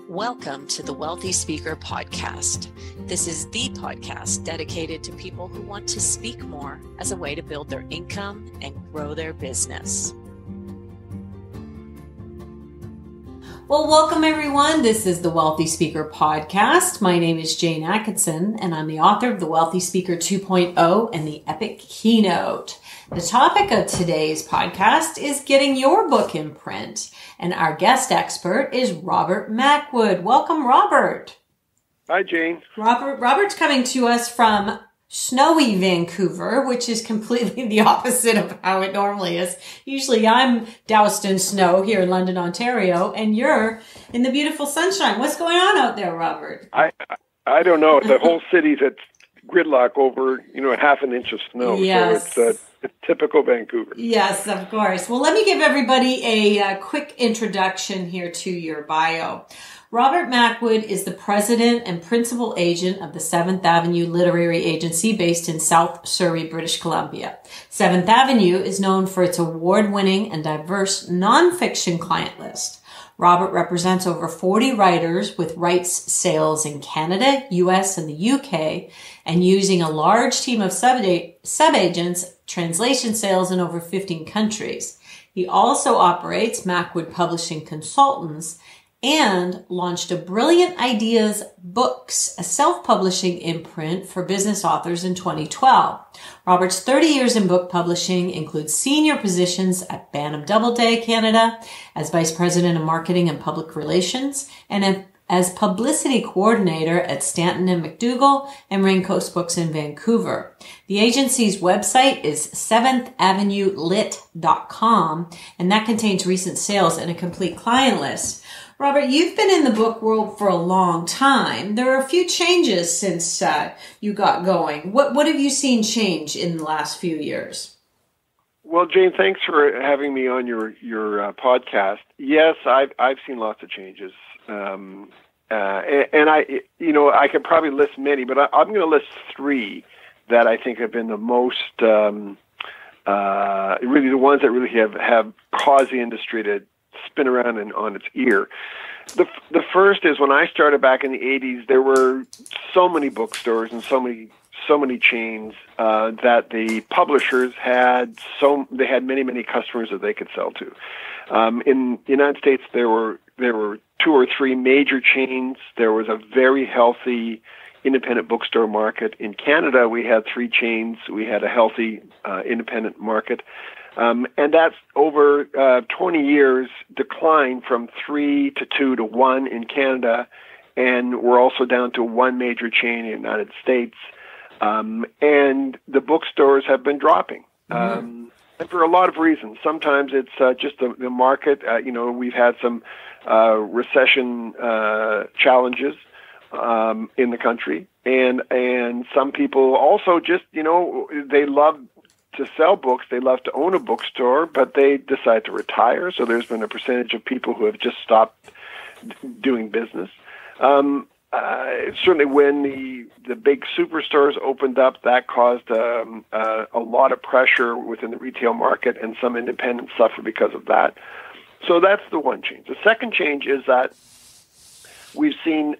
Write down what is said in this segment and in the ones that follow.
Welcome to the Wealthy Speaker Podcast. This is the podcast dedicated to people who want to speak more as a way to build their income and grow their business. Well, welcome everyone. This is the Wealthy Speaker Podcast. My name is Jane Atkinson, and I'm the author of the Wealthy Speaker 2.0 and the Epic Keynote. The topic of today's podcast is getting your book in print, and our guest expert is Robert Mackwood. Welcome, Robert. Hi, Jane. Robert's coming to us from snowy Vancouver, which is completely the opposite of how it normally is. Usually I'm doused in snow here in London, Ontario, and you're in the beautiful sunshine. What's going on out there, Robert? I don't know. The whole city's at gridlock over, half an inch of snow. Yes. So it's typical Vancouver. Yes, of course. Well, let me give everybody a quick introduction here to your bio. Robert Mackwood is the president and principal agent of the 7th Avenue Literary Agency based in South Surrey, British Columbia. 7th Avenue is known for its award-winning and diverse nonfiction client list. Robert represents over 40 writers with rights sales in Canada, US, and the UK, and using a large team of sub-agents, translation sales in over 15 countries. He also operates Mackwood Publishing Consultants and launched a Brilliant Ideas Books, a self-publishing imprint for business authors in 2012. Robert's 30 years in book publishing includes senior positions at Bantam Doubleday, Canada, as Vice President of Marketing and Public Relations, and as Publicity Coordinator at Stanton & McDougall and Raincoast Books in Vancouver. The agency's website is 7thavenuelit.com, and that contains recent sales and a complete client list. Robert, you've been in the book world for a long time. There are a few changes since you got going. What have you seen change in the last few years? Well, Jane, thanks for having me on your podcast. Yes, I've seen lots of changes, and I could probably list many, but I'm going to list three that I think have been the most really the ones that really have caused the industry to spin around and on its ear. The first is when I started back in the 80s, there were so many bookstores and so many chains that the publishers had many customers that they could sell to. In the United States, there were two or three major chains. There was a very healthy independent bookstore market. In Canada, we had three chains. We had a healthy independent market. And that's over 20 years declined from 3 to 2 to 1 in Canada, and we're also down to one major chain in the United States. And the bookstores have been dropping, and for a lot of reasons. Sometimes it's just the market. We've had some recession challenges in the country, and some people also just they love to sell books. They love to own a bookstore, but they decide to retire. So there's been a percentage of people who have just stopped doing business. Certainly when the big superstores opened up, that caused a lot of pressure within the retail market, and some independents suffer because of that. So that's the one change. The second change is that we've seen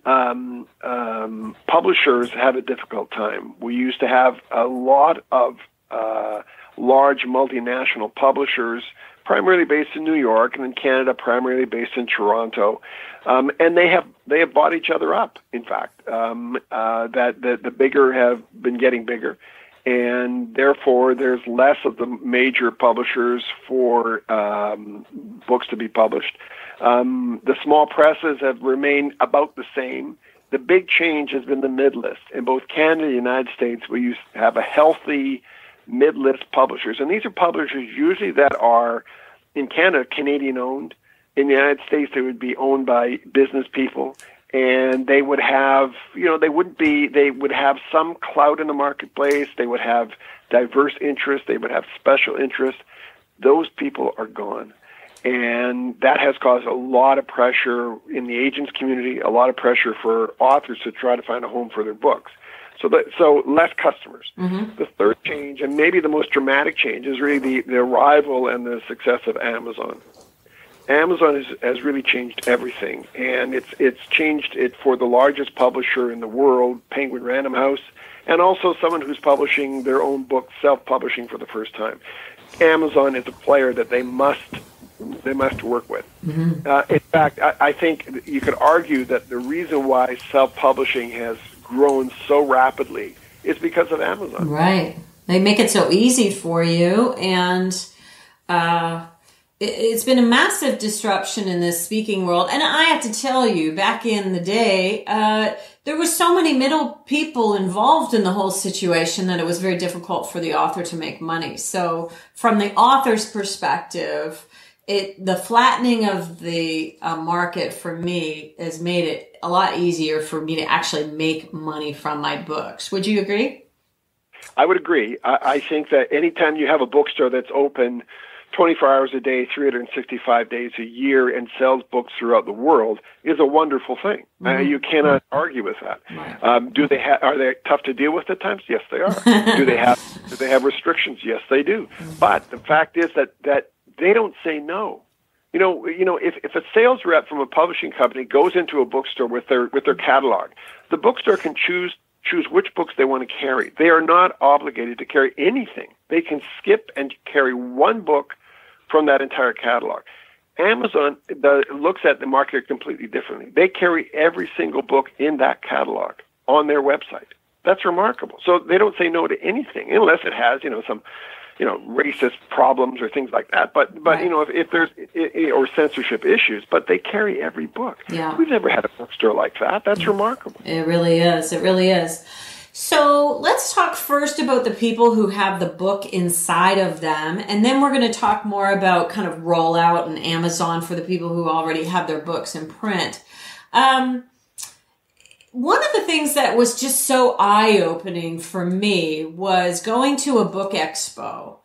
publishers have a difficult time. We used to have a lot of large multinational publishers, primarily based in New York, and in Canada, primarily based in Toronto, and they have bought each other up. In fact, that the bigger have been getting bigger, and therefore there's less of the major publishers for books to be published. The small presses have remained about the same. The big change has been the mid-list. In both Canada and the United States, we used to have a healthy mid-list publishers. And these are publishers usually that are, in Canada, Canadian-owned. In the United States, they would be owned by business people. And they would have, they would have some clout in the marketplace. They would have diverse interests. They would have special interests. Those people are gone. And that has caused a lot of pressure in the agents community, a lot of pressure for authors to try to find a home for their books. So less customers. Mm-hmm. The third change, and maybe the most dramatic change, is really the arrival and the success of Amazon. Amazon has really changed everything, and it's changed it for the largest publisher in the world, Penguin Random House, and also someone who's publishing their own book, self-publishing for the first time. Amazon is a player that they must work with. Mm-hmm. In fact, I think you could argue that the reason why self-publishing has grown so rapidly is because of Amazon. Right. They make it so easy for you, and it's been a massive disruption in this speaking world. And I have to tell you, back in the day, there were so many middle people involved in the whole situation that it was very difficult for the author to make money. So from the author's perspective, the flattening of the market for me has made it a lot easier for me to actually make money from my books. Would you agree? I would agree. I think that anytime you have a bookstore that's open 24 hours a day, 365 days a year, and sells books throughout the world is a wonderful thing. Mm-hmm. You cannot argue with that. Right. Are they tough to deal with at times? Yes, they are. Do they have restrictions? Yes, they do. Mm-hmm. But the fact is that they don't say no. If a sales rep from a publishing company goes into a bookstore with their catalog, the bookstore can choose which books they want to carry. They are not obligated to carry anything. They can skip and carry one book from that entire catalog. Amazon looks at the market completely differently. They carry every single book in that catalog on their website. That's remarkable. So they don't say no to anything unless it has, some racist problems or things like that. But right. If there's or censorship issues, but they carry every book. Yeah. We've never had a bookstore like that. That's remarkable. It really is. It really is. So let's talk first about the people who have the book inside of them, and then we're going to talk more about kind of rollout and Amazon for the people who already have their books in print. One of the things that was just so eye-opening for me was going to a book expo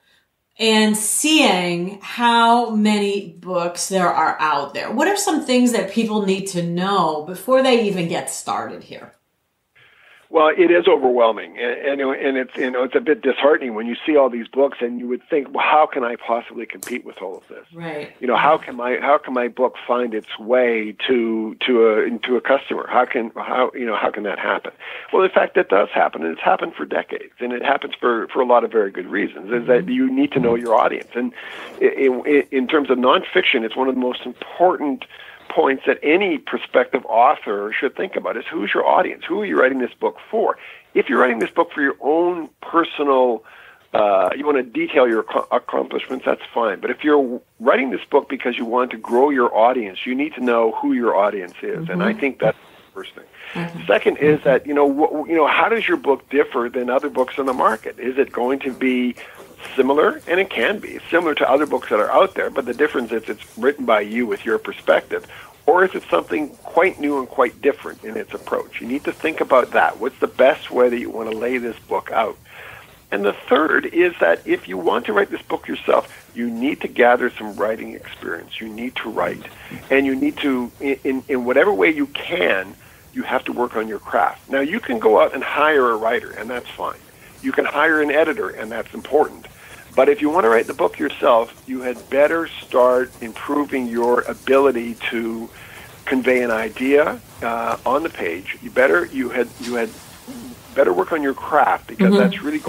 and seeing how many books there are out there. What are some things that people need to know before they even get started here? Well, it is overwhelming, and it's a bit disheartening when you see all these books, and you would think, well, how can I possibly compete with all of this? Right. How can my book find its way to a customer? How can that happen? Well, in fact, it does happen, and it's happened for decades, and it happens for a lot of very good reasons. Is that you need to know your audience, and in terms of nonfiction, it's one of the most important points that any prospective author should think about is who's your audience? Who are you writing this book for? If you're writing this book for your own personal, you want to detail your accomplishments, that's fine. But if you're writing this book because you want to grow your audience, you need to know who your audience is. Mm-hmm. And I think that's the first thing. Mm-hmm. Second is that, how does your book differ than other books on the market? Is it going to be similar? And it can be similar to other books that are out there, but the difference is it's written by you with your perspective, or is it something quite new and quite different in its approach? You need to think about that. What's the best way that you want to lay this book out? And the third is that if you want to write this book yourself, you need to gather some writing experience. You need to write, and you need to, in whatever way you can, you have to work on your craft. Now, you can go out and hire a writer, and that's fine. You can hire an editor, and that's important. But if you want to write the book yourself, you had better start improving your ability to convey an idea on the page. You had better work on your craft, because mm-hmm. that's really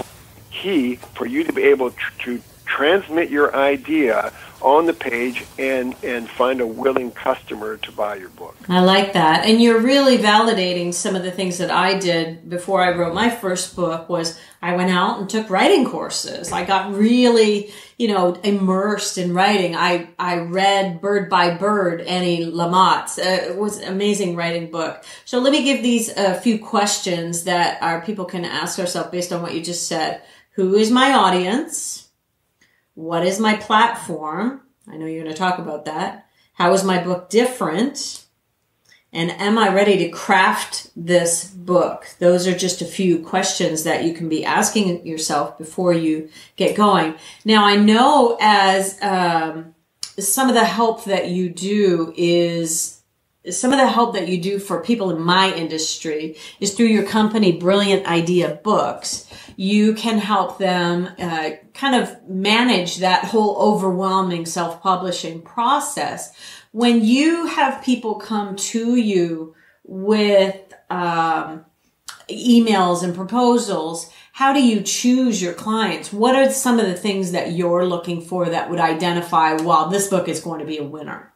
key for you to be able to transmit your idea on the page and find a willing customer to buy your book. I like that. And you're really validating some of the things that I did before I wrote my first book. Was I went out and took writing courses. I got really, immersed in writing. I read Bird by Bird, Annie Lamott's. It was an amazing writing book. So let me give these a few questions that our people can ask ourselves based on what you just said. Who is my audience? What is my platform? I know you're going to talk about that. How is my book different? And am I ready to craft this book? Those are just a few questions that you can be asking yourself before you get going. Now, I know as some of the help that you do is some of the help that you do for people in my industry is through your company, Brilliant Idea Books. You can help them kind of manage that whole overwhelming self-publishing process. When you have people come to you with emails and proposals, how do you choose your clients? What are some of the things that you're looking for that would identify, well, this book is going to be a winner?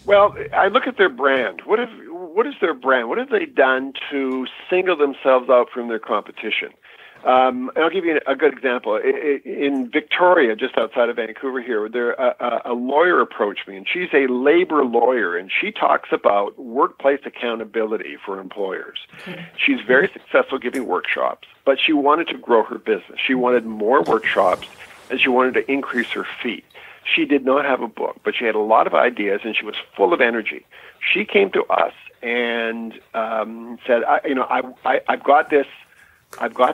Well, I look at their brand. What is their brand? What have they done to single themselves out from their competition? And I'll give you a good example. In Victoria, just outside of Vancouver here, a lawyer approached me, and she's a labor lawyer, and she talks about workplace accountability for employers. Okay. She's very successful giving workshops, but she wanted to grow her business. She wanted more workshops, and she wanted to increase her fee. She did not have a book, but she had a lot of ideas, and she was full of energy. She came to us and said, I've got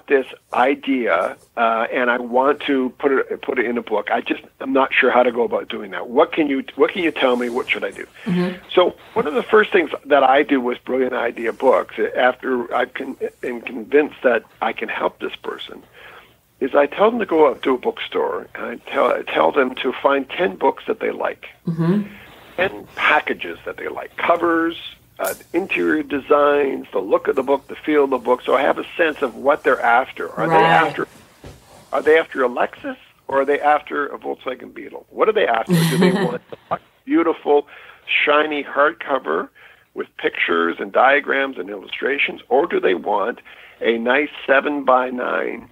this idea, and I want to put it in a book. I'm not sure how to go about doing that. What can you tell me? What should I do? Mm-hmm. So one of the first things that I do with Brilliant Idea Books, after I'm convinced that I can help this person, is I tell them to go up to a bookstore, and I tell them to find 10 books that they like, mm-hmm. 10 packages that they like, covers, interior designs, the look of the book, the feel of the book, so I have a sense of what they're after. Are they after a Lexus, or are they after a Volkswagen Beetle? What are they after? Do they want a beautiful, shiny hardcover with pictures and diagrams and illustrations, or do they want a nice 7x9,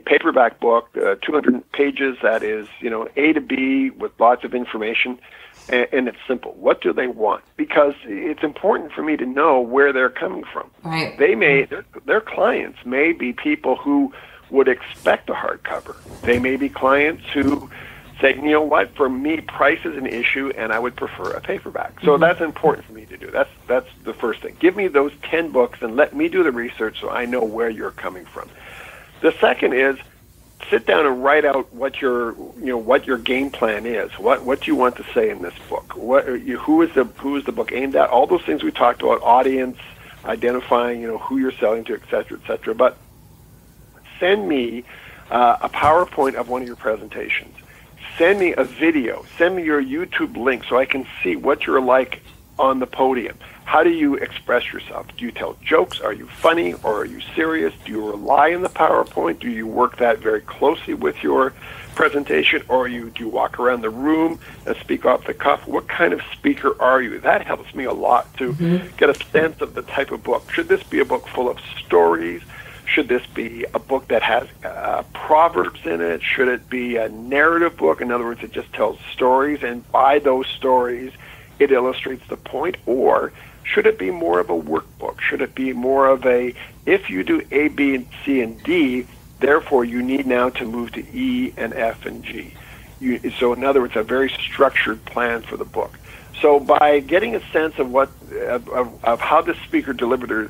paperback book, 200 pages that is, A to B with lots of information, and it's simple. What do they want? Because it's important for me to know where they're coming from. Right. Their clients may be people who would expect a hardcover. They may be clients who say, you know what, for me, price is an issue, and I would prefer a paperback. So that's important for me to do. That's the first thing. Give me those 10 books and let me do the research so I know where you're coming from. The second is sit down and write out what your game plan is. What do you want to say in this book? Who is the book aimed at? All those things we talked about, audience, identifying, who you're selling to, et cetera, But send me a PowerPoint of one of your presentations. Send me a video. Send me your YouTube link so I can see what you're like on the podium. How do you express yourself? Do you tell jokes? Are you funny, or are you serious? Do you rely on the PowerPoint? Do you work that very closely with your presentation, or do you walk around the room and speak off the cuff? What kind of speaker are you? That helps me a lot to get a sense of the type of book. Should this be a book full of stories? Should this be a book that has proverbs in it? Should it be a narrative book? In other words, it just tells stories, and by those stories, it illustrates the point. Or should it be more of a workbook? Should it be more of a, if you do A, B, and C, and D, therefore you need now to move to E and F and G? So in other words, a very structured plan for the book. So by getting a sense of of how the speaker delivers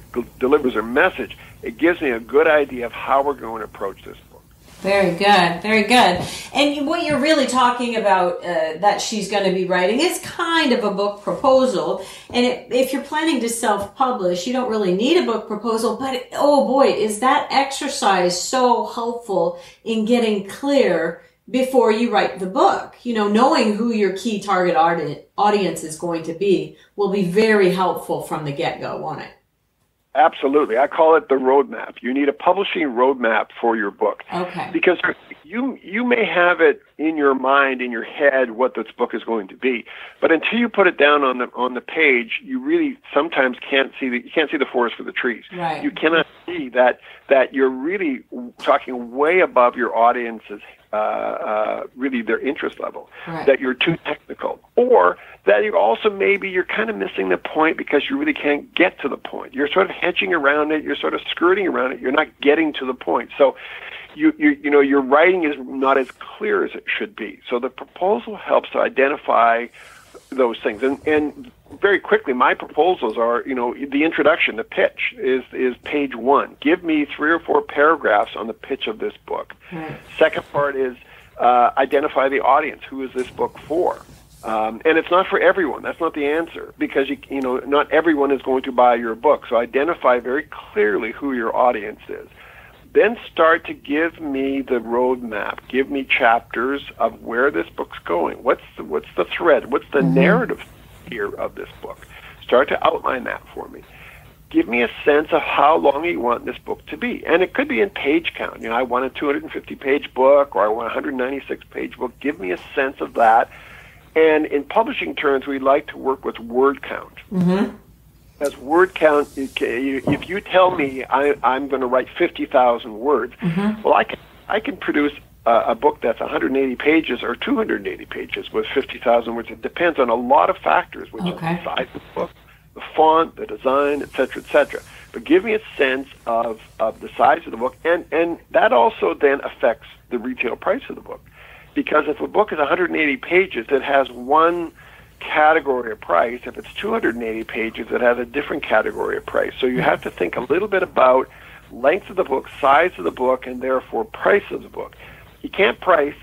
their message, it gives me a good idea of how we're going to approach this book. Very good, very good. And what you're really talking about that she's going to be writing is kind of a book proposal. And if you're planning to self-publish, you don't really need a book proposal. But, oh boy, is that exercise so helpful in getting clear before you write the book. Knowing who your key target audience is going to be will be very helpful from the get-go, won't it? Absolutely. I call it the roadmap. You need a publishing roadmap for your book. Okay. Because you may have it in your mind, in your head, what this book is going to be, but until you put it down on the page, you really sometimes can't see the forest for the trees. Right. You cannot see that you're really talking way above your audience's really their interest level, right. That you're too technical, or that you're kind of missing the point because you really can't get to the point. You're sort of hedging around it, you're sort of skirting around it, you're not getting to the point. So your writing is not as clear as it should be. So the proposal helps to identify those things. And very quickly, my proposals are, the introduction, the pitch is page 1. Give me 3 or 4 paragraphs on the pitch of this book. Right. Second part is identify the audience. Who is this book for? And it's not for everyone. That's not the answer, because not everyone is going to buy your book. So identify very clearly who your audience is. Then start to give me the roadmap. Give me chapters of where this book's going. What's the thread? What's the narrative here of this book? Start to outline that for me. Give me a sense of how long you want this book to be. And it could be in page count. I want a 250-page book, or I want a 196-page book. Give me a sense of that. And in publishing terms, we like to work with word count. As word count, if you tell me I'm going to write 50,000 words, well, I can produce a book that's 180 pages or 280 pages with 50,000 words. It depends on a lot of factors, which is the size of the book, the font, the design, et cetera, et cetera. But give me a sense of the size of the book, and that also then affects the retail price of the book. Because if a book is 180 pages, it has one category of price. If it's 280 pages, it has a different category of price. So you have to think a little bit about length of the book, size of the book, and therefore price of the book. You can't price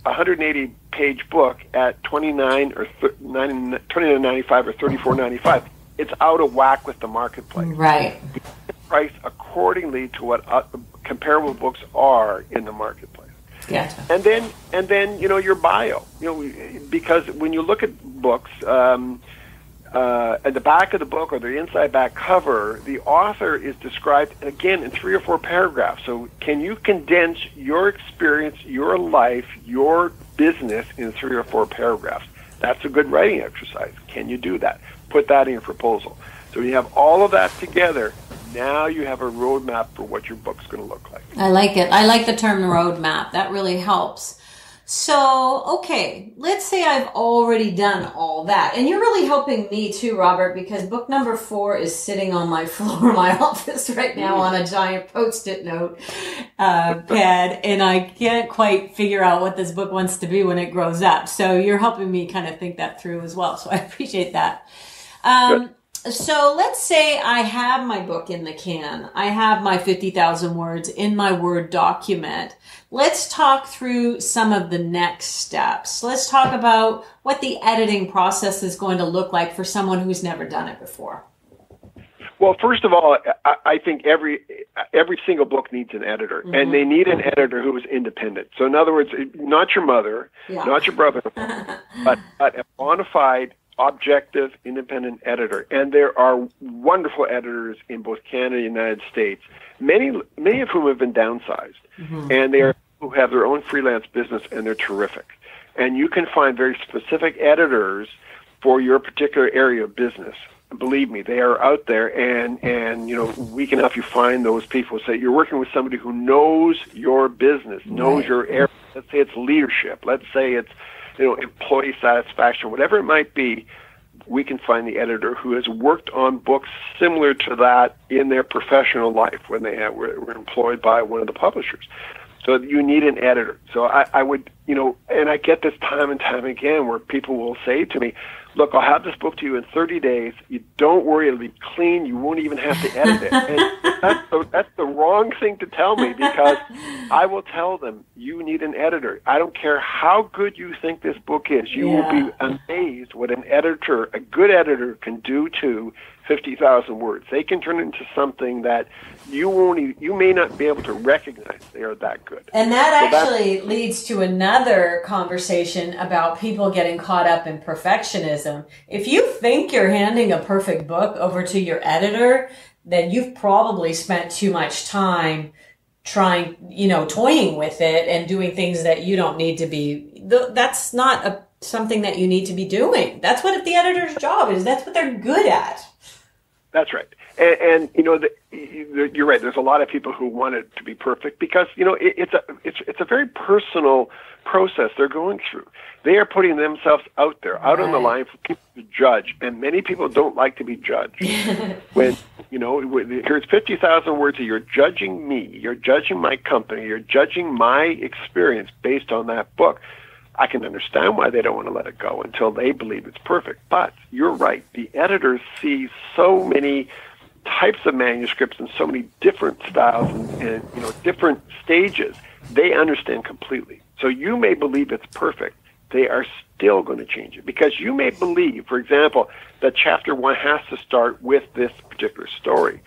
a 180-page book at $29.95 or $34.95. It's out of whack with the marketplace. Right. You can price accordingly to what comparable books are in the marketplace. Gotcha. And then your bio, because when you look at books, at the back of the book or the inside back cover, the author is described again in 3 or 4 paragraphs. So can you condense your experience, your life, your business in 3 or 4 paragraphs? That's a good writing exercise. Can you do that? Put that in your proposal. So when you have all of that together, now you have a roadmap for what your book's going to look like. I like it. I like the term roadmap. That really helps. So, okay, let's say I've already done all that. And you're really helping me too, Robert, because book number 4 is sitting on my floor in my office right now on a giant Post-it note pad. And I can't quite figure out what this book wants to be when it grows up. So you're helping me kind of think that through as well. So I appreciate that. So let's say I have my book in the can. I have my 50,000 words in my Word document. Let's talk through some of the next steps. Let's talk about what the editing process is going to look like for someone who's never done it before. Well, first of all, I think every single book needs an editor, and they need an editor who is independent. So in other words, not your mother, not your brother, but a bona fide, objective, independent editor. And there are wonderful editors in both Canada and the United States, many of whom have been downsized, and they are who have their own freelance business, and they're terrific. And you can find very specific editors for your particular area of business. Believe me, they are out there, and we can help you find those people. So you're working with somebody who knows your business, knows your area. Let's say it's leadership. Let's say it's employee satisfaction, whatever it might be. We can find the editor who has worked on books similar to that in their professional life when they were employed by one of the publishers. So you need an editor. So I would, and I get this time and time again where people will say to me, look, I'll have this book to you in 30 days. You don't worry, it'll be clean. You won't even have to edit it. And that's the wrong thing to tell me, because I will tell them, you need an editor. I don't care how good you think this book is. You will be amazed what a good editor can do to 50,000 words. They can turn it into something that you may not be able to recognize they are that good. And that actually leads to another conversation about people getting caught up in perfectionism. If you think you're handing a perfect book over to your editor, then you've probably spent too much time trying, toying with it and doing things that you don't need to be. That's not something that you need to be doing. That's what the editor's job is. That's what they're good at. That's right. And you're right. There's a lot of people who want it to be perfect because, it's a very personal process they're going through. They are putting themselves out there, out on the line for people to judge. And many people don't like to be judged. When, here's 50,000 words that you're judging me, you're judging my company, you're judging my experience based on that book. I can understand why they don't want to let it go until they believe it's perfect. But you're right. The editors see so many types of manuscripts and so many different styles and different stages. They understand completely. So you may believe it's perfect. They are still going to change it. Because you may believe, for example, that chapter 1 has to start with this particular story.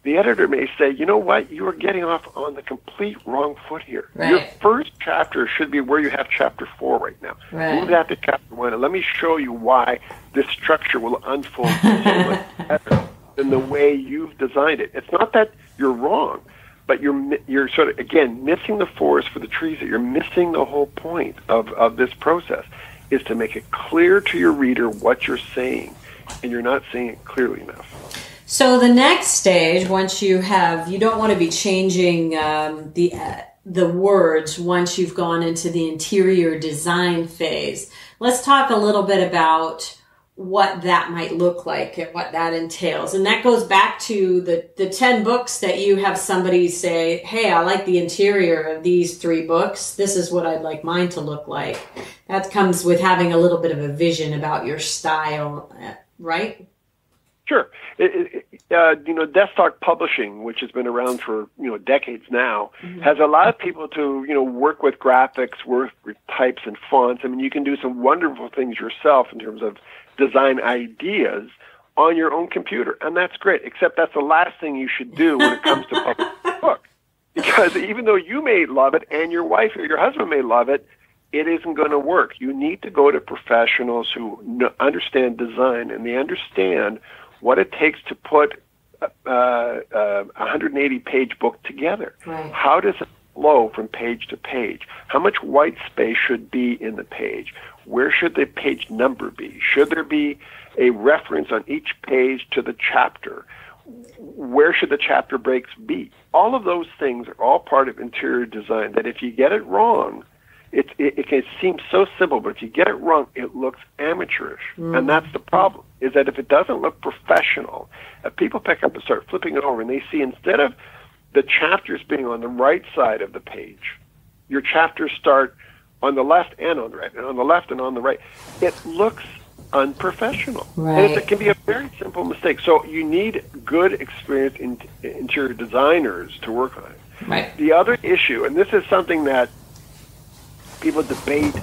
The editor may say, you know what, you are getting off on the complete wrong foot here. Right. Your first chapter should be where you have chapter 4 right now. Right. Move that to chapter 1, and let me show you why this structure will unfold so much better than the way you've designed it. It's not that you're wrong, but you're sort of, again, missing the forest for the trees. You're missing the whole point of this process, is to make it clear to your reader what you're saying, and you're not saying it clearly enough. So the next stage, once you don't want to be changing the words once you've gone into the interior design phase. Let's talk a little bit about what that might look like and what that entails. And that goes back to the 10 books that you have somebody say, hey, I like the interior of these 3 books. This is what I'd like mine to look like. That comes with having a little bit of a vision about your style, right? Sure. Desktop publishing, which has been around for, decades now, has allowed people to, work with graphics, work with types and fonts. I mean, you can do some wonderful things yourself in terms of design ideas on your own computer. And that's great, except that's the last thing you should do when it comes to publishing a book. Because even though you may love it and your wife or your husband may love it, it isn't going to work. You need to go to professionals who understand design, and they understand what it takes to put a 180-page book together. Right. How does it flow from page to page? How much white space should be in the page? Where should the page number be? Should there be a reference on each page to the chapter? Where should the chapter breaks be? All of those things are all part of interior design that if you get it wrong, it can seem so simple, but if you get it wrong, it looks amateurish. And that's the problem, is that if it doesn't look professional, if people pick up and start flipping it over and they see instead of the chapters being on the right side of the page, your chapters start on the left and on the right, and on the left and on the right, it looks unprofessional. Right. And it can be a very simple mistake. So you need good, experienced interior designers to work on it. Right. The other issue, and this is something that people debate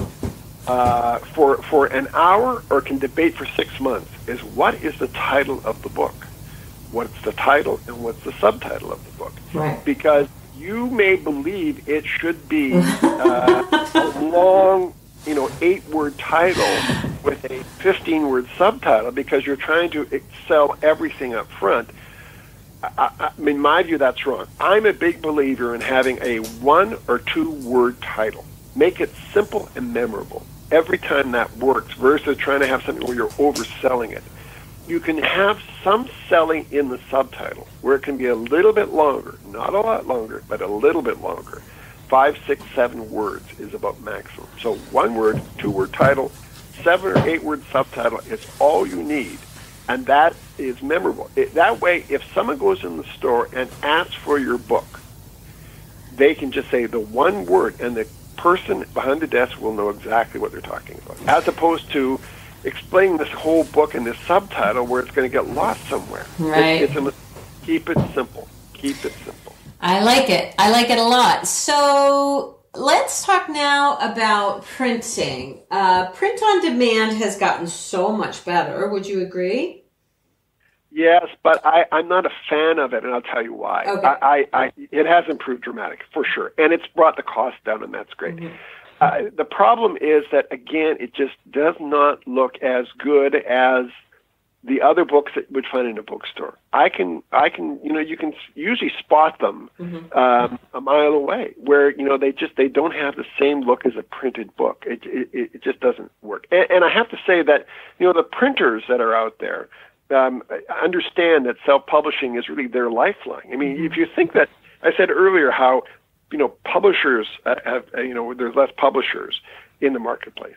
for an hour or can debate for 6 months, is what is the title of the book? What's the title and what's the subtitle of the book? Right. Because you may believe it should be a long, 8-word title with a 15-word subtitle because you're trying to sell everything up front. In my view, that's wrong. I'm a big believer in having a 1 or 2-word title. Make it simple and memorable every time that works versus trying to have something where you're overselling it. You can have some selling in the subtitle where it can be a little bit longer, not a lot longer, but a little bit longer. 5, 6, 7 words is about maximum. So 1 word, 2-word title, 7 or 8-word subtitle is all you need. And that is memorable. That way, if someone goes in the store and asks for your book, they can just say the 1 word and the person behind the desk will know exactly what they're talking about, as opposed to explaining this whole book in this subtitle where it's going to get lost somewhere. Right. Keep it simple. Keep it simple. I like it. I like it a lot. So let's talk now about printing. Print on demand has gotten so much better. Would you agree? Yes, but I'm not a fan of it, and I'll tell you why. Okay. It has improved dramatically, for sure, and it's brought the cost down, and that's great. The problem is that, again, it just does not look as good as the other books that you would find in a bookstore. You can usually spot them a mile away, where they don't have the same look as a printed book. It just doesn't work. And I have to say that the printers that are out there understand that self-publishing is really their lifeline. I mean, if you think that, I said earlier how, publishers there's less publishers in the marketplace.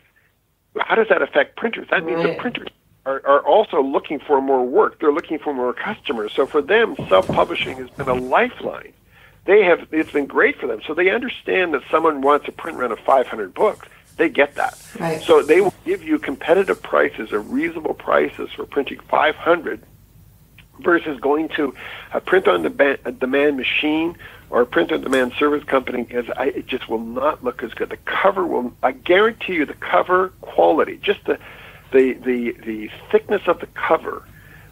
How does that affect printers? That means that printers are also looking for more work. They're looking for more customers. So for them, self-publishing has been a lifeline. It's been great for them. So they understand that someone wants a print run of 500 books. They get that. Right. So they will give you competitive prices or reasonable prices for printing 500 versus going to a print-on-demand machine or a print-on-demand service company. It just will not look as good. I guarantee you the cover quality, just the thickness of the cover,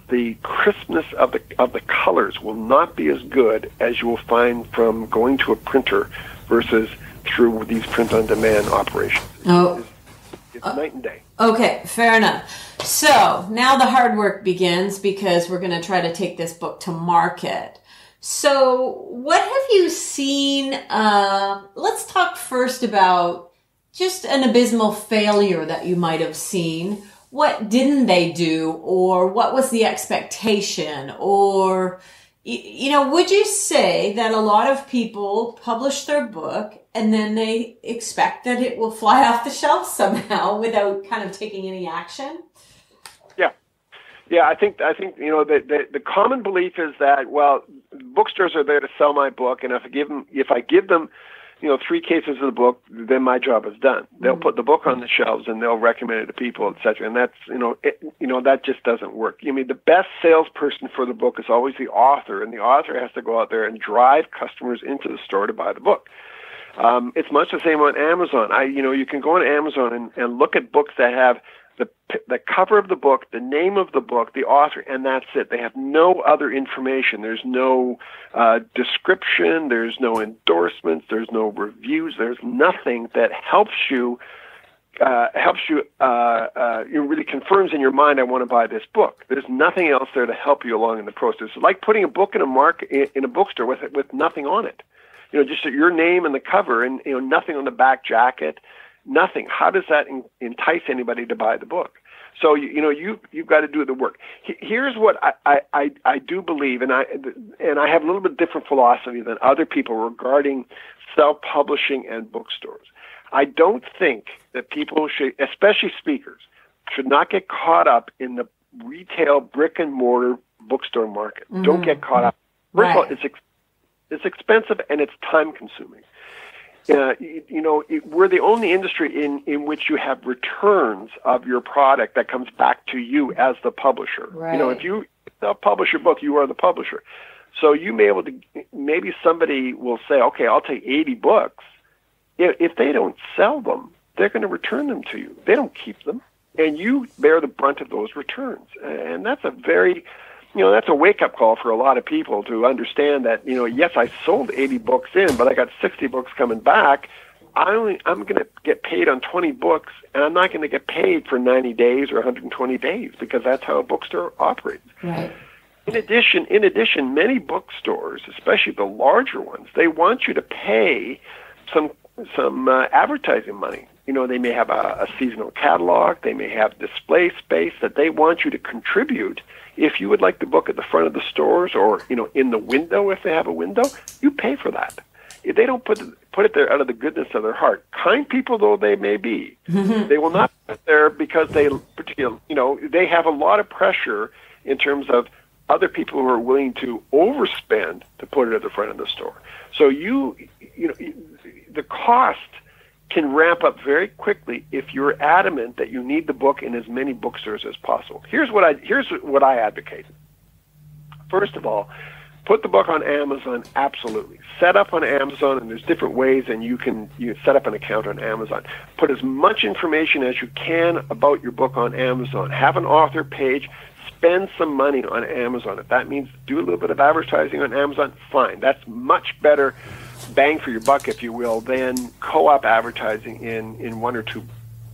the crispness of the colors will not be as good as you will find from going to a printer versus through these print-on-demand operations. Oh. It's night and day. Okay, fair enough. So now the hard work begins because we're going to try to take this book to market. So what have you seen? Let's talk first about just an abysmal failure that you might have seen. What didn't they do, or what was the expectation? Or, would you say that a lot of people publish their book and then they expect that it will fly off the shelf somehow without kind of taking any action? Yeah, I think the common belief is that, well, bookstores are there to sell my book, and if I give them 3 cases of the book, then my job is done. They'll put the book on the shelves and they'll recommend it to people, etc. And that's that just doesn't work. I mean, the best salesperson for the book is always the author, and the author has to go out there and drive customers into the store to buy the book. It's much the same on Amazon. You can go on Amazon and look at books that have the cover of the book, the name of the book, the author, and that's it. They have no other information. There's no description. There's no endorsements. There's no reviews. There's nothing that helps you really confirms in your mind, I want to buy this book. There's nothing else there to help you along in the process. It's like putting a book in a bookstore with nothing on it. Just your name and the cover, and nothing on the back jacket. Nothing. How does that entice anybody to buy the book? So you've got to do the work. Here's what I do believe, and I have a little bit different philosophy than other people regarding self-publishing and bookstores. I don't think that people should, especially speakers, should not get caught up in the retail brick and mortar bookstore market. Mm-hmm. Don't get caught up. First of all, it's expensive and it's time consuming. We're the only industry in which you have returns of your product that comes back to you as the publisher. Right. If you self-publish your book, you are the publisher. So you may be able to, maybe somebody will say, okay, I'll take 80 books. If they don't sell them, they're going to return them to you. They don't keep them, and you bear the brunt of those returns. And that's a very that's a wake-up call for a lot of people to understand that, yes, I sold 80 books in, but I got 60 books coming back. I'm going to get paid on 20 books, and I'm not going to get paid for 90 days or 120 days because that's how a bookstore operates. Right. In addition, many bookstores, especially the larger ones, they want you to pay some advertising money. They may have a seasonal catalog. They may have display space that they want you to contribute. If you would like the book at the front of the stores or, in the window, if they have a window, you pay for that. If they don't put it there out of the goodness of their heart, kind people though they may be, they will not put it there because they have a lot of pressure in terms of other people who are willing to overspend to put it at the front of the store. So the cost can ramp up very quickly if you're adamant that you need the book in as many bookstores as possible. Here's what I advocate. First of all, put the book on Amazon, absolutely. Set up on Amazon, and there's different ways, and you set up an account on Amazon. Put as much information as you can about your book on Amazon. Have an author page. Spend some money on Amazon. If that means do a little bit of advertising on Amazon, fine. That's much better bang for your buck, if you will, than co-op advertising in 1 or 2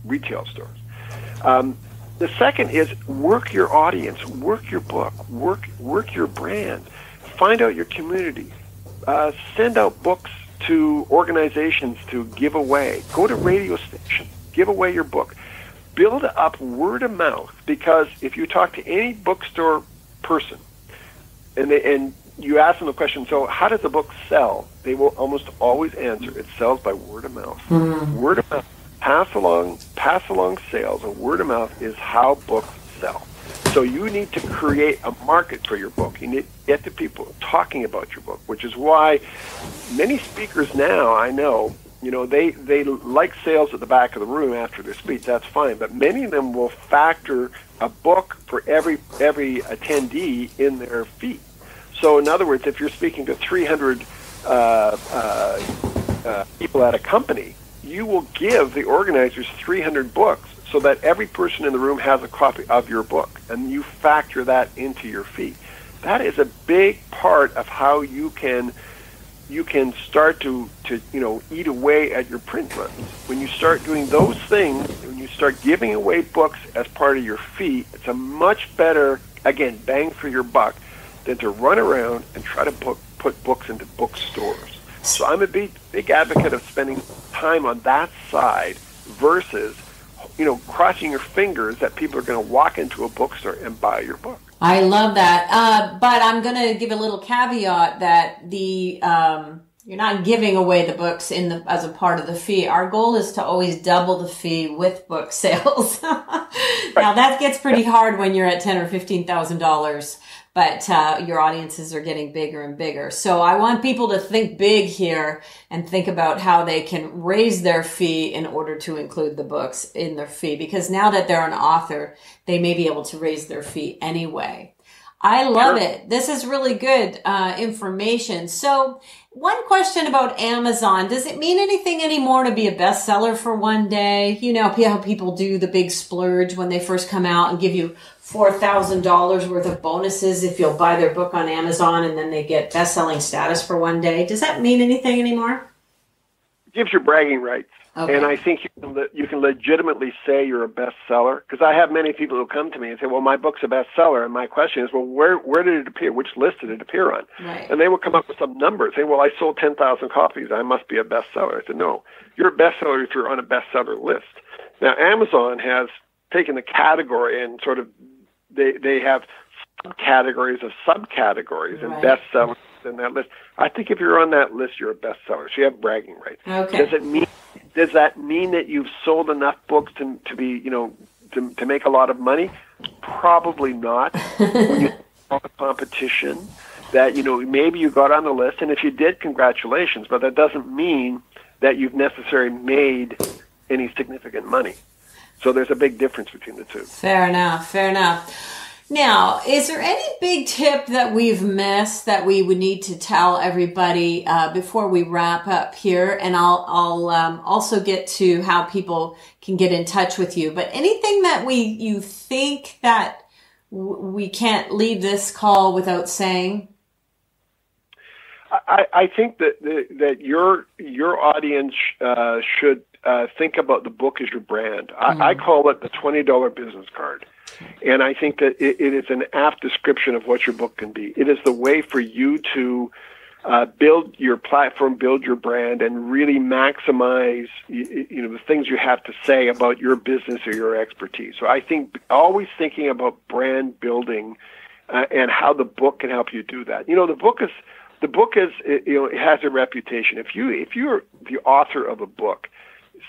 retail stores. The second is work your audience, work your book, work your brand, find out your community, send out books to organizations to give away, go to radio stations, give away your book, build up word of mouth, because if you talk to any bookstore person and you ask them the question, so how does the book sell? They will almost always answer, it sells by word of mouth. Mm-hmm. Word of mouth, pass along sales, and word of mouth is how books sell. So you need to create a market for your book. You need to get the people talking about your book, which is why many speakers now, I know, they like sales at the back of the room after their speech. That's fine, but many of them will factor a book for every attendee in their fee. So in other words, if you're speaking to 300 people at a company, you will give the organizers 300 books so that every person in the room has a copy of your book, and you factor that into your fee. That is a big part of how you can start to eat away at your print runs. When you start doing those things, when you start giving away books as part of your fee, it's a much better, again, bang for your buck than to run around and try to put books into bookstores. So I'm a big advocate of spending time on that side versus, crossing your fingers that people are going to walk into a bookstore and buy your book. I love that. But I'm going to give a little caveat that you're not giving away the books as a part of the fee. Our goal is to always double the fee with book sales. Now that gets pretty hard when you're at $10,000 or $15,000, but your audiences are getting bigger and bigger. So I want people to think big here and think about how they can raise their fee in order to include the books in their fee, because now that they're an author, they may be able to raise their fee anyway. I love it. This is really good information. So one question about Amazon. Does it mean anything anymore to be a bestseller for one day? You know how people do the big splurge when they first come out and give you $4,000 worth of bonuses if you'll buy their book on Amazon, and then they get best-selling status for one day. Does that mean anything anymore? It gives you bragging rights. Okay. And I think you can legitimately say you're a bestseller, because I have many people who come to me and say, well, my book's a bestseller. And my question is, well, where did it appear? Which list did it appear on? Right. And they will come up with some numbers, saying, well, I sold 10,000 copies. I must be a bestseller. I said, no, you're a bestseller if you're on a bestseller list. Now, Amazon has taken the category and sort of, they have subcategories of subcategories and bestsellers in that list. I think if you're on that list, you're a bestseller. So you have bragging rights. Okay. Does that mean that you've sold enough books to be, to make a lot of money? Probably not. When you have a competition that, maybe you got on the list, and if you did, congratulations, but that doesn't mean that you've necessarily made any significant money. So there's a big difference between the two. Fair enough. Now, is there any big tip that we've missed that we would need to tell everybody before we wrap up here? And I'll also get to how people can get in touch with you. But anything that you think that we can't leave this call without saying? I think that your audience should think about the book as your brand. Mm-hmm. I call it the $20 business card. And I think that it is an apt description of what your book can be. It is the way for you to build your platform, build your brand, and really maximize the things you have to say about your business or your expertise. So I think always thinking about brand building and how the book can help you do that. The book is it has a reputation. If you're the author of a book,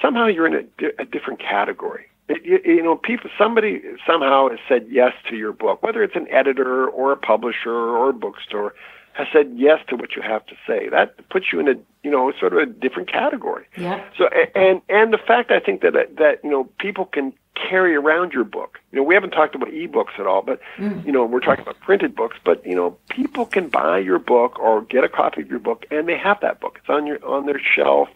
somehow you're in a different category. Somebody somehow has said yes to your book, whether it's an editor or a publisher or a bookstore, has said yes to what you have to say. That puts you in a sort of a different category. Yeah. So and the fact I think that people can carry around your book. We haven't talked about eBooks at all, but we're talking about printed books. But people can buy your book or get a copy of your book, and they have that book. It's on their shelf.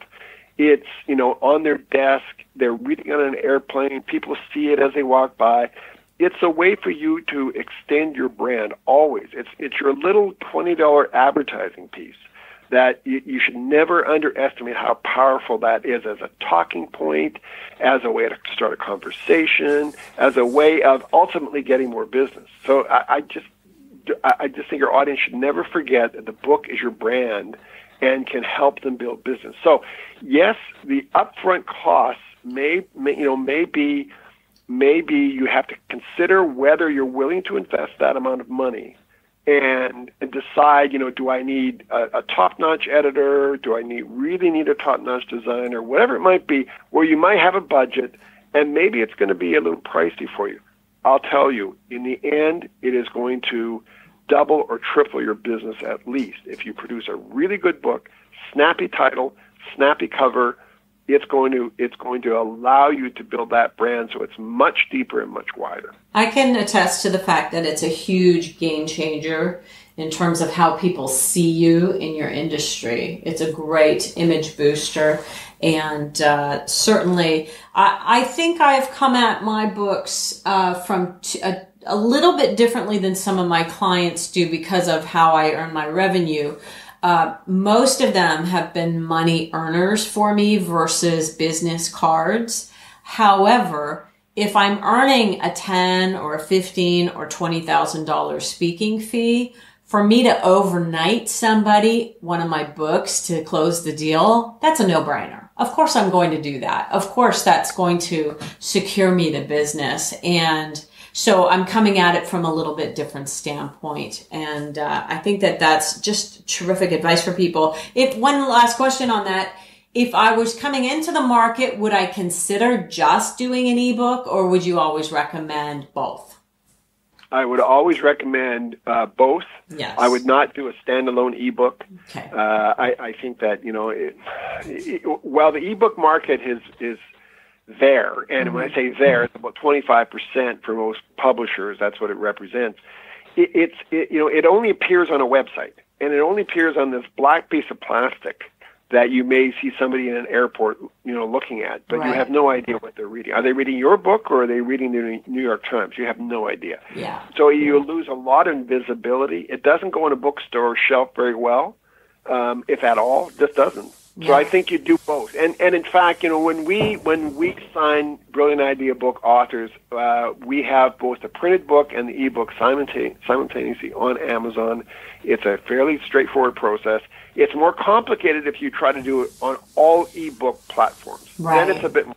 It's, on their desk. They're reading on an airplane. People see it as they walk by. It's a way for you to extend your brand always. It's your little $20 advertising piece that you should never underestimate how powerful that is as a talking point, as a way to start a conversation, as a way of ultimately getting more business. So I just think your audience should never forget that the book is your brand and can help them build business. So, yes, the upfront costs maybe you have to consider whether you're willing to invest that amount of money and decide, do I need a top-notch editor? Do I really need a top-notch designer? Whatever it might be, where you might have a budget and maybe it's going to be a little pricey for you. I'll tell you, in the end, it is going to double or triple your business at least. If you produce a really good book, snappy title, snappy cover, it's going to allow you to build that brand so it's much deeper and much wider. I can attest to the fact that it's a huge game changer in terms of how people see you in your industry. It's a great image booster. And certainly, I think I've come at my books from a little bit differently than some of my clients do because of how I earn my revenue. Most of them have been money earners for me versus business cards. However, if I'm earning a $10 or a $15 or $20,000 speaking fee, for me to overnight somebody one of my books to close the deal, that's a no-brainer. Of course I'm going to do that. Of course that's going to secure me the business. And so I'm coming at it from a little bit different standpoint. And I think that that's just terrific advice for people. One last question on that. If I was coming into the market, would I consider just doing an ebook, or would you always recommend both? I would always recommend both. Yes. I would not do a standalone ebook. Okay. I think that, while the ebook market is there, and when I say there, it's about 25% for most publishers. That's what it represents. It only appears on a website, and it only appears on this black piece of plastic that you may see somebody in an airport, looking at, but right. You have no idea what they're reading. Are they reading your book, or are they reading the New York Times? You have no idea. Yeah. So you lose a lot of visibility. It doesn't go on a bookstore shelf very well, if at all. It just doesn't. Yeah. So I think you do both. And in fact, when we sign Brilliant Idea Book authors, we have both the printed book and the ebook simultaneously on Amazon. It's a fairly straightforward process. It's more complicated if you try to do it on all ebook platforms. Right. Then it's a bit more.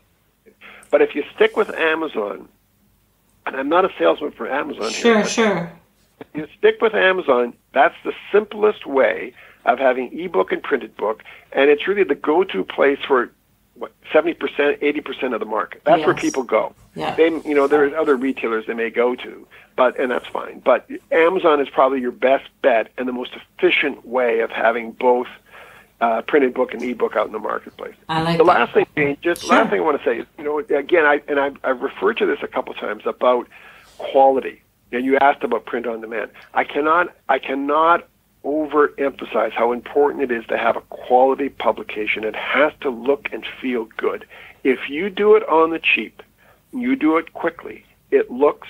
But if you stick with Amazon, and I'm not a salesman for Amazon here. Sure. If you stick with Amazon, that's the simplest way of having ebook and printed book, and it's really the go-to place for 70%, 80% of the market. That's where people go. Yeah. There's other retailers they may go to, and that's fine. But Amazon is probably your best bet and the most efficient way of having both printed book and ebook out in the marketplace. I like the that. last thing, Jane, last thing I want to say is, again, I've referred to this a couple times about quality. You asked about print on demand. I cannot overemphasize how important it is to have a quality publication. It has to look and feel good. If you do it on the cheap, you do it quickly, it looks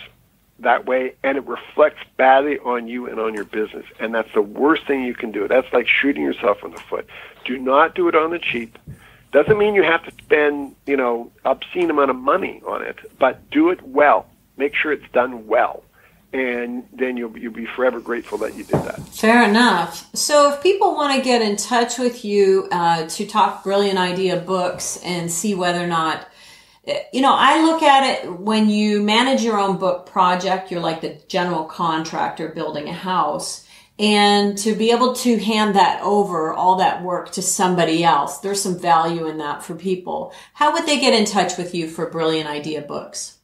that way and it reflects badly on you and on your business. And that's the worst thing you can do. That's like shooting yourself in the foot. Do not do it on the cheap. Doesn't mean you have to spend, obscene amount of money on it, but do it well. Make sure it's done well. And then you'll be forever grateful that you did that. Fair enough. So if people want to get in touch with you to talk Brilliant Idea Books and see whether or not, I look at it when you manage your own book project, you're like the general contractor building a house. And to be able to hand that over, all that work, to somebody else, there's some value in that for people. How would they get in touch with you for Brilliant Idea Books?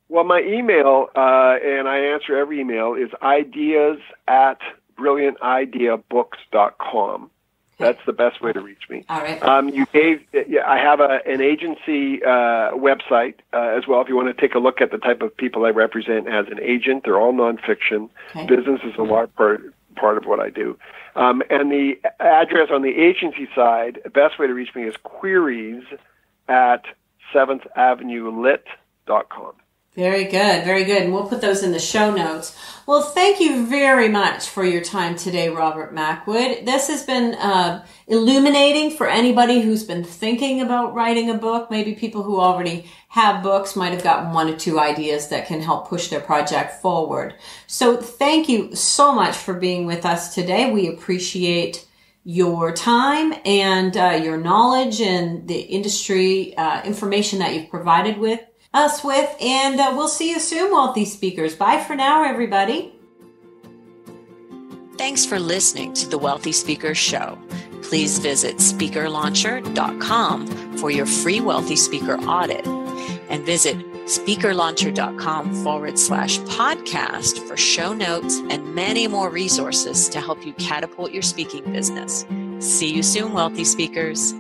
Well, my email, and I answer every email, is ideas@brilliantideabooks.com. That's the best way to reach me. All right. I have an agency website as well. If you want to take a look at the type of people I represent as an agent, they're all nonfiction. Okay. Business is a large part of what I do. And the address on the agency side, the best way to reach me is queries@7thavenuelit.com. Very good, very good. And we'll put those in the show notes. Well, thank you very much for your time today, Robert Mackwood. This has been illuminating for anybody who's been thinking about writing a book. Maybe people who already have books might have gotten one or two ideas that can help push their project forward. So thank you so much for being with us today. We appreciate your time and your knowledge and the industry information that you've provided us with, and we'll see you soon, Wealthy Speakers. Bye for now, everybody. Thanks for listening to the Wealthy Speakers Show. Please visit speakerlauncher.com for your free Wealthy Speaker audit, and visit speakerlauncher.com/podcast for show notes and many more resources to help you catapult your speaking business. See you soon, Wealthy Speakers.